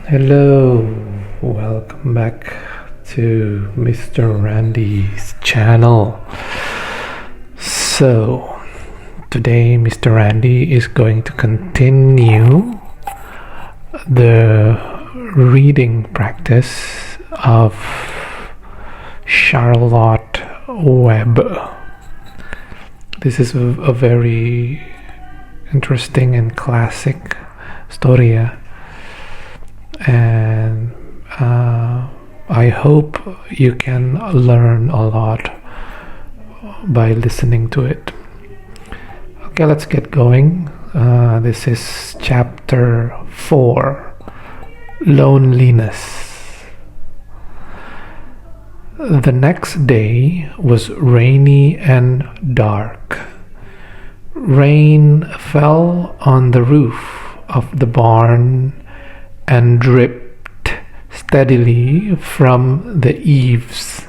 Hello, welcome back to Mr. Randy's channel. So, today Mr. Randy is going to continue the reading practice of Charlotte Webb. This is a very interesting and classic story, and I hope you can learn a lot by listening to it. Okay, let's get going. This is chapter 4, Loneliness. The next day was rainy and dark. Rain fell on the roof of the barn and dripped steadily from the eaves.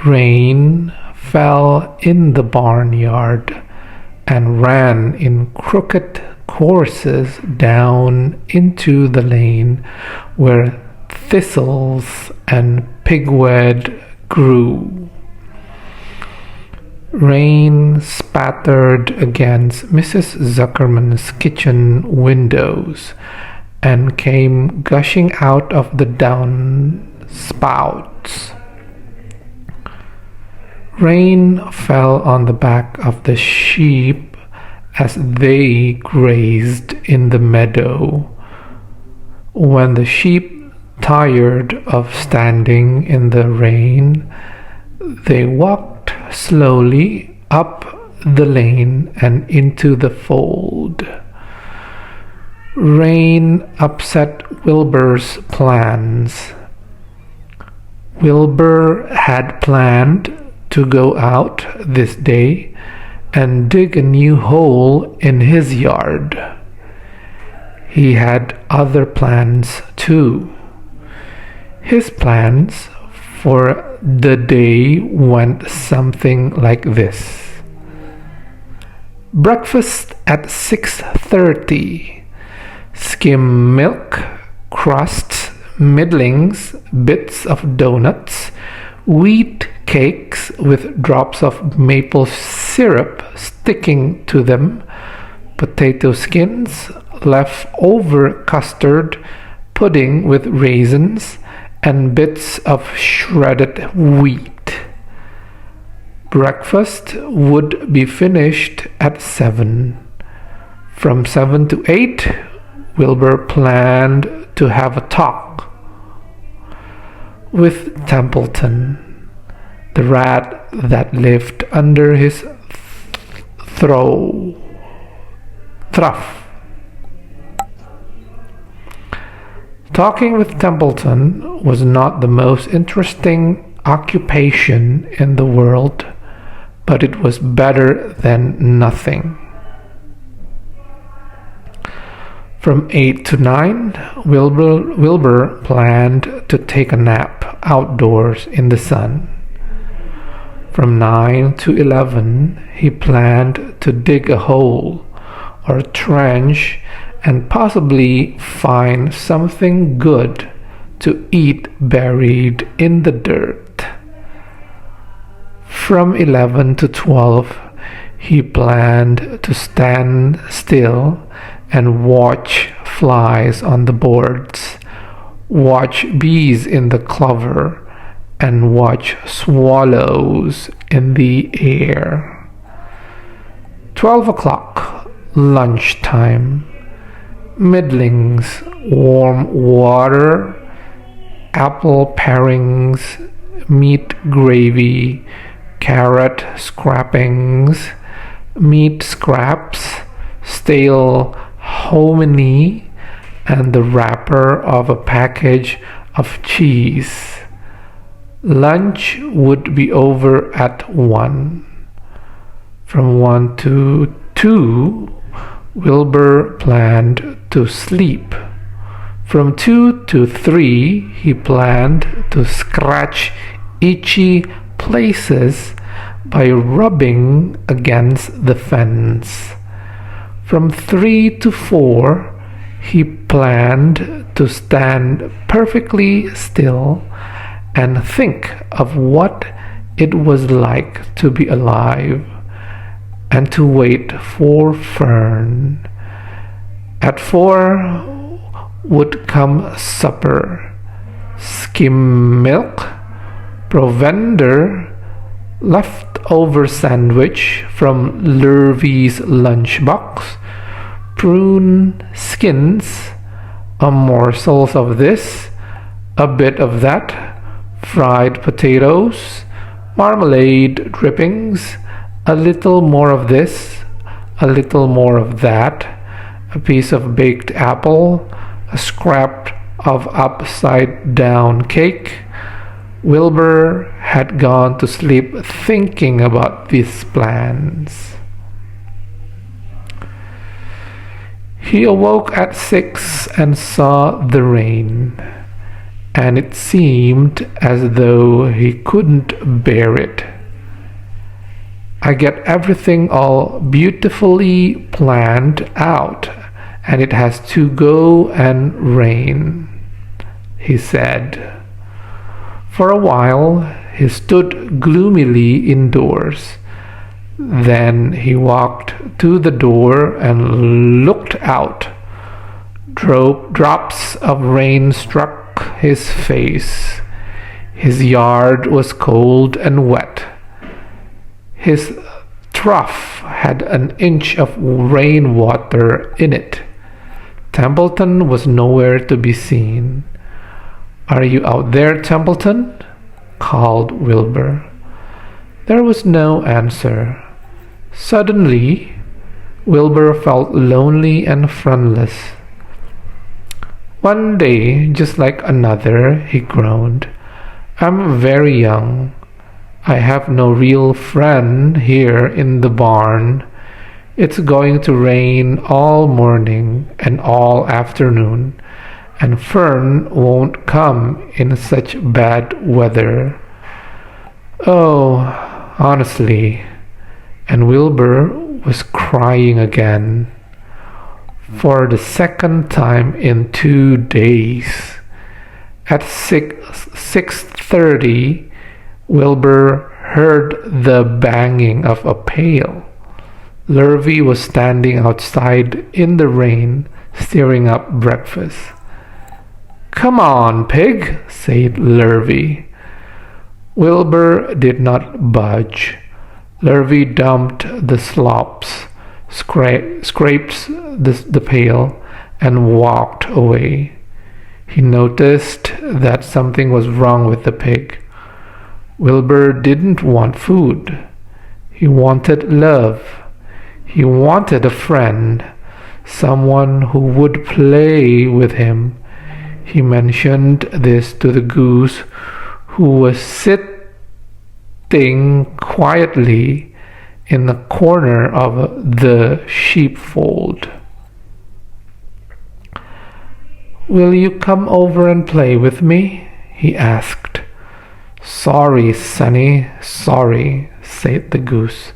Rain fell in the barnyard and ran in crooked courses down into the lane where thistles and pigweed grew. Rain spattered against Mrs. Zuckerman's kitchen windows and came gushing out of the downspouts. Rain fell on the back of the sheep as they grazed in the meadow. When the sheep tired of standing in the rain, they walked slowly up the lane and into the fold. Rain upset Wilbur's plans. Wilbur had planned to go out this day and dig a new hole in his yard. He had other plans too. His plans for the day went something like this. Breakfast at 6:30. Skim milk, crusts, middlings, bits of donuts, wheat cakes with drops of maple syrup sticking to them, potato skins, leftover custard, pudding with raisins, and bits of shredded wheat. Breakfast would be finished at 7. From 7 to 8, Wilbur planned to have a talk with Templeton, the rat that lived under his trough. Talking with Templeton was not the most interesting occupation in the world, but it was better than nothing. From 8 to 9, Wilbur planned to take a nap outdoors in the sun. From 9 to 11, he planned to dig a hole or trench and possibly find something good to eat buried in the dirt. From 11 to 12, he planned to stand still and watch flies on the boards, watch bees in the clover, and watch swallows in the air. 12 o'clock, lunchtime. Middlings, warm water, apple parings, meat gravy, carrot scrapings, meat scraps, stale hominy, and the wrapper of a package of cheese. Lunch would be over at 1. From 1 to 2, Wilbur planned to sleep. From 2 to 3, he planned to scratch itchy places by rubbing against the fence. From 3 to 4, He planned to stand perfectly still and think of what it was like to be alive and to wait for Fern. At 4 would come supper, skim milk, provender, leftover sandwich from Lurvy's lunchbox, prune skins, a morsels of this, a bit of that, fried potatoes, marmalade drippings, a little more of this, a little more of that, a piece of baked apple, a scrap of upside down cake. Wilbur had gone to sleep thinking about these plans. He awoke at 6 and saw the rain, and it seemed as though he couldn't bear it. I get everything all beautifully planned out, and it has to go and rain, he said. For a while he stood gloomily indoors. Then he walked to the door and looked out. Drops of rain struck his face. His yard was cold and wet. His trough had an inch of rainwater in it. Templeton was nowhere to be seen. "Are you out there, Templeton?" called Wilbur. There was no answer. Suddenly, Wilbur felt lonely and friendless. "One day, just like another," he groaned. "I'm very young. I have no real friend here in the barn. It's going to rain all morning and all afternoon, and Fern won't come in such bad weather. Oh, honestly." And Wilbur was crying again, for the second time in 2 days. At 6:30, Wilbur heard the banging of a pail. Lurvy was standing outside in the rain, stirring up breakfast. "Come on, pig," said Lurvy. Wilbur did not budge. Lurvy dumped the slops, scraped the pail, and walked away. He noticed that something was wrong with the pig. Wilbur didn't want food. He wanted love. He wanted a friend, someone who would play with him. He mentioned this to the goose, who was sitting quietly in the corner of the sheepfold. "Will you come over and play with me?" he asked. "Sorry, Sonny, sorry," said the goose.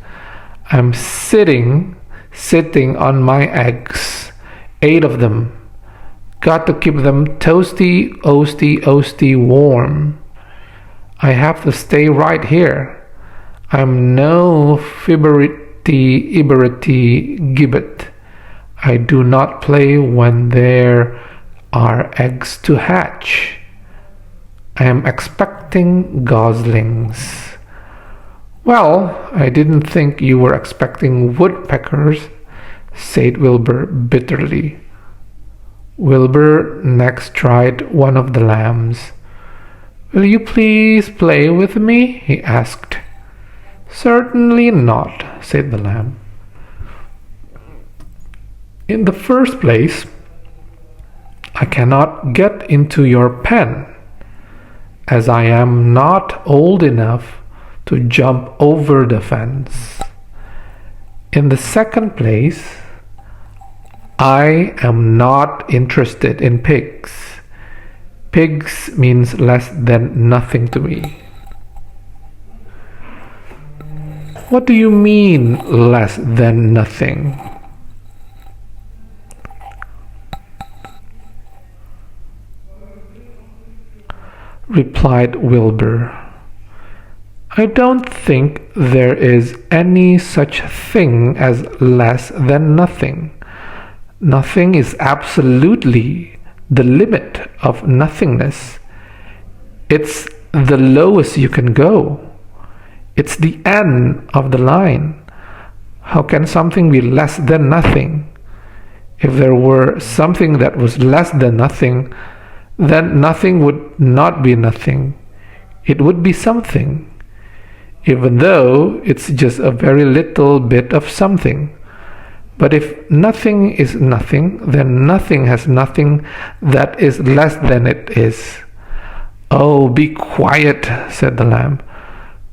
"I'm sitting on my eggs, 8 of them. Got to keep them toasty warm. I have to stay right here. I'm no fibberty gibbet. I do not play when there are eggs to hatch. I am expecting goslings." "Well, I didn't think you were expecting woodpeckers," said Wilbur bitterly. Wilbur next tried one of the lambs. "Will you please play with me?" he asked. "Certainly not," said the lamb. "In the first place, I cannot get into your pen, as I am not old enough to jump over the fence. In the second place, I am not interested in pigs. Pigs means less than nothing to me." "What do you mean, less than nothing?" replied Wilbur. I don't think there is any such thing as less than nothing. Nothing is absolutely the limit of nothingness. It's the lowest you can go. It's the end of the line. How can something be less than nothing? If there were something that was less than nothing, then nothing would not be nothing. It would be something, even though it's just a very little bit of something. But if nothing is nothing, then nothing has nothing that is less than it is. Oh, be quiet, said the lamb.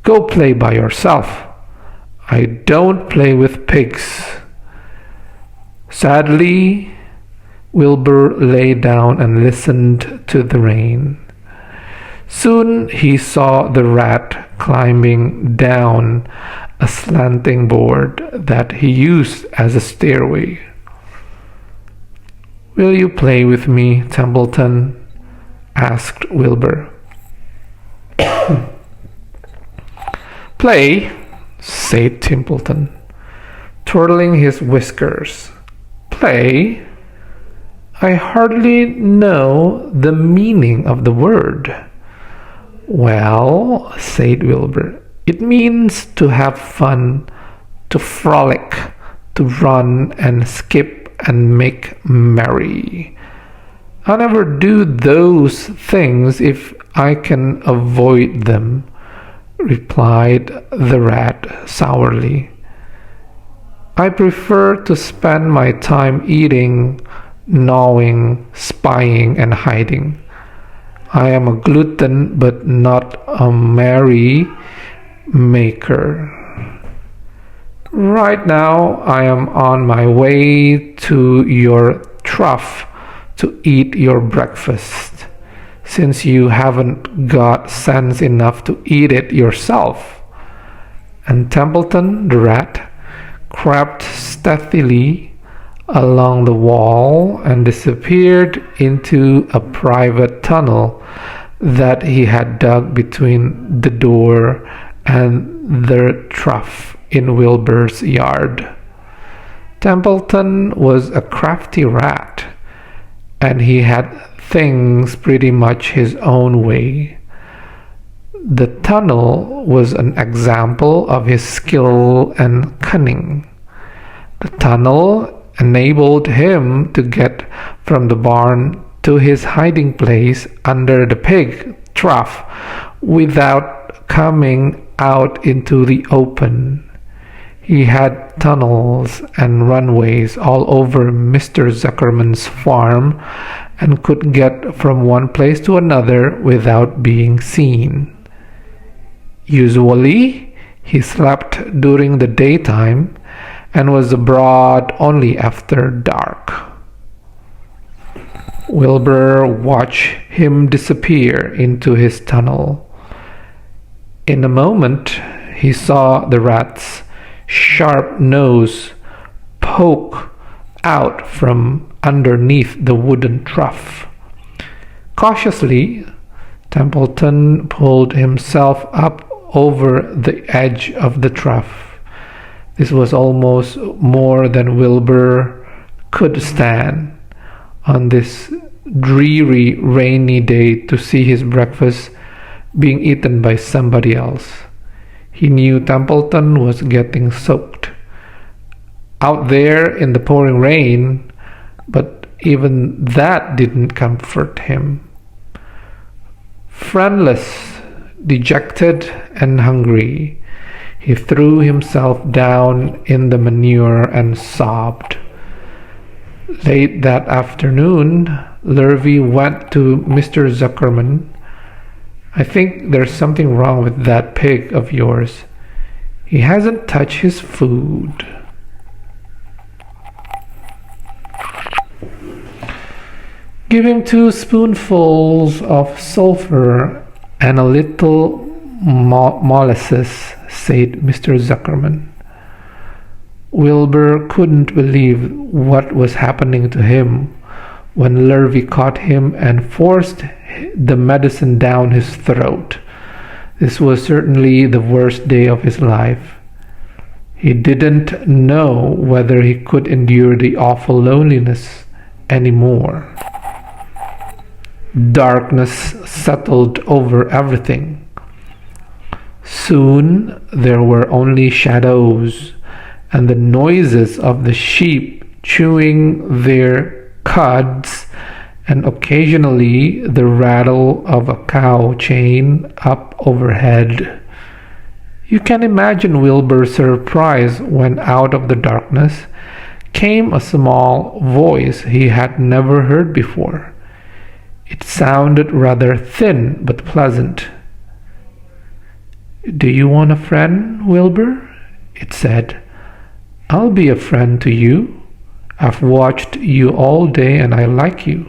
Go play by yourself. I don't play with pigs. Sadly, Wilbur lay down and listened to the rain. Soon he saw the rat climbing down a slanting board that he used as a stairway. Will you play with me, Templeton? Asked Wilbur. Play, said Templeton, twirling his whiskers. Play? I hardly know the meaning of the word. Well, said Wilbur, it means to have fun, to frolic, to run and skip and make merry. I'll never do those things if I can avoid them, replied the rat sourly. I prefer to spend my time eating, gnawing, spying, and hiding. I am a glutton, but not a merry maker. Right now, I am on my way to your trough to eat your breakfast, since you haven't got sense enough to eat it yourself. And Templeton, the rat, crept stealthily along the wall and disappeared into a private tunnel that he had dug between the door and the trough in Wilbur's yard. Templeton was a crafty rat, and he had things pretty much his own way. The tunnel was an example of his skill and cunning. The tunnel enabled him to get from the barn to his hiding place under the pig trough without coming out into the open. He had tunnels and runways all over Mr. Zuckerman's farm and could get from one place to another without being seen. Usually, he slept during the daytime and was abroad only after dark. Wilbur watched him disappear into his tunnel. In a moment, he saw the rat's sharp nose poke out from underneath the wooden trough. Cautiously, Templeton pulled himself up over the edge of the trough. This was almost more than Wilbur could stand on this dreary, rainy day to see his breakfast being eaten by somebody else. He knew Templeton was getting soaked out there in the pouring rain, but even that didn't comfort him. Friendless, dejected, and hungry, he threw himself down in the manure and sobbed. Late that afternoon, Lurvy went to Mr. Zuckerman. I think there's something wrong with that pig of yours. He hasn't touched his food. Give him 2 spoonfuls of sulfur and a little molasses, said Mr. Zuckerman. Wilbur couldn't believe what was happening to him when Lurvy caught him and forced the medicine down his throat. This was certainly the worst day of his life. He didn't know whether he could endure the awful loneliness anymore. Darkness settled over everything. Soon there were only shadows and the noises of the sheep chewing their cuds, and occasionally the rattle of a cow chain up overhead. You can imagine Wilbur's surprise when out of the darkness came a small voice he had never heard before. It sounded rather thin but pleasant. "Do you want a friend, Wilbur?" it said. "I'll be a friend to you. I've watched you all day and I like you."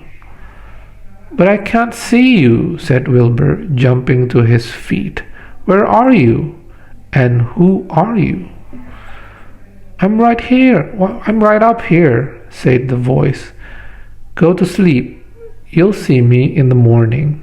"But I can't see you," said Wilbur, jumping to his feet. "Where are you? And who are you?" "I'm right here. I'm right up here," said the voice. "Go to sleep. You'll see me in the morning."